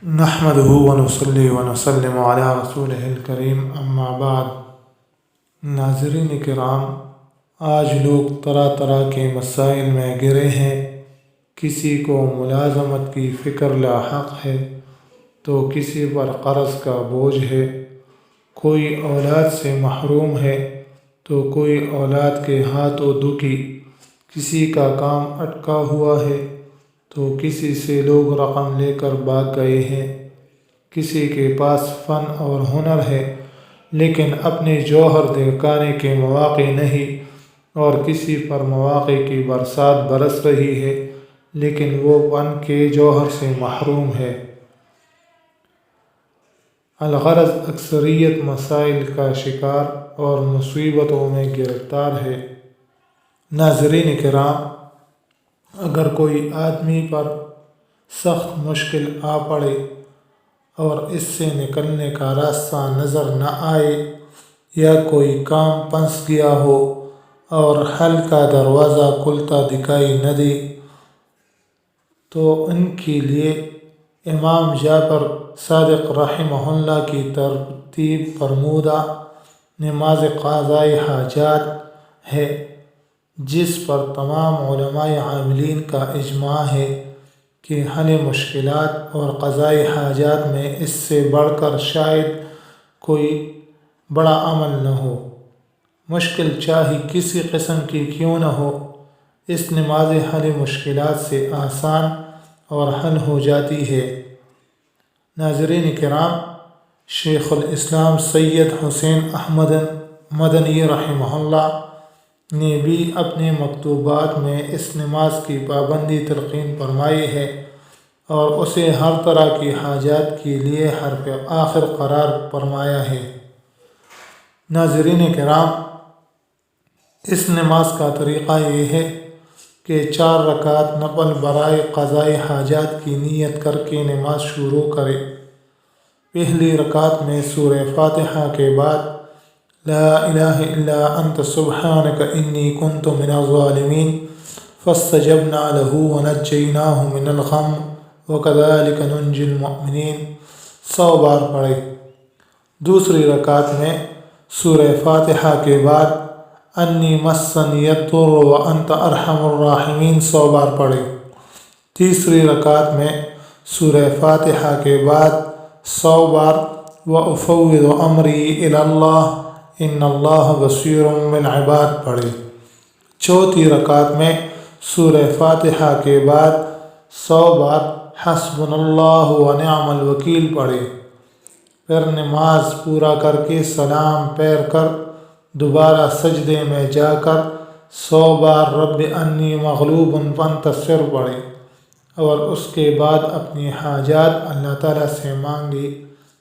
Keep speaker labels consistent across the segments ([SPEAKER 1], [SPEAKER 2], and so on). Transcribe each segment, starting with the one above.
[SPEAKER 1] نحمدہ ونصلی ونسلم علی رسولہ الکریم اما بعد۔ ناظرین کرام، آج لوگ طرح طرح کے مسائل میں گرے ہیں۔ کسی کو ملازمت کی فکر لاحق ہے تو کسی پر قرض کا بوجھ ہے، کوئی اولاد سے محروم ہے تو کوئی اولاد کے ہاتھوں دکھی، کسی کا کام اٹکا ہوا ہے تو کسی سے لوگ رقم لے کر بھاگ گئے ہیں، کسی کے پاس فن اور ہنر ہے لیکن اپنے جوہر دکھانے کے مواقع نہیں، اور کسی پر مواقع کی برسات برس رہی ہے لیکن وہ فن کے جوہر سے محروم ہے۔ الغرض اکثریت مسائل کا شکار اور مصیبتوں میں گرفتار ہے۔ ناظرین کرام، اگر کوئی آدمی پر سخت مشکل آ پڑے اور اس سے نکلنے کا راستہ نظر نہ آئے، یا کوئی کام پھنس گیا ہو اور حل کا دروازہ کھلتا دکھائی نہ دے، تو ان کے لیے امام جعفر صادق رحمہ اللہ کی ترتیب فرمودہ نماز قضائے حاجات ہے، جس پر تمام علماء عاملین کا اجماع ہے کہ حل مشکلات اور قضائے حاجات میں اس سے بڑھ کر شاید کوئی بڑا عمل نہ ہو۔ مشکل چاہے کسی قسم کی کیوں نہ ہو، اس نماز حل مشکلات سے آسان اور حل ہو جاتی ہے۔ ناظرین کرام، شیخ الاسلام سید حسین احمد مدنی رحمہ اللہ نے بھی اپنے مکتوبات میں اس نماز کی پابندی تلقین فرمائی ہے اور اسے ہر طرح کی حاجات کے لیے حرف آخر قرار فرمایا ہے۔ ناظرین کرام، اس نماز کا طریقہ یہ ہے کہ 4 رکعت نفل برائے قضائے حاجات کی نیت کر کے نماز شروع کرے۔ پہلی رکعت میں سورہ فاتحہ کے بعد لا الہ الا انت سبحانک انی کنت من الظالمین فاستجبنا له ونجیناہ من الغم وکذالک ننجی المؤمنین 100 بار پڑھے۔ دوسری رکعت میں سورہ فاتحہ کے بعد انی مسنی الضر وانت ارحم الراحمین 100 بار پڑھے۔ تیسری رکعت میں سورہ فاتحہ کے بعد 100 بار وافوض امری الی اللہ ان اللہ بصیر بالعباد پڑھے۔ چوتھی رکعت میں سورہ فاتحہ کے بعد 100 بار حسبنا اللہ ونعم الوکیل پڑھے۔ پھر نماز پورا کر کے سلام پھیر کر دوبارہ سجدے میں جا کر 100 بار رب انی مغلوب فانتصر پڑھے، اور اس کے بعد اپنی حاجات اللہ تعالیٰ سے مانگے،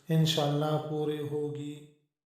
[SPEAKER 1] انشاءاللہ پوری ہوگی۔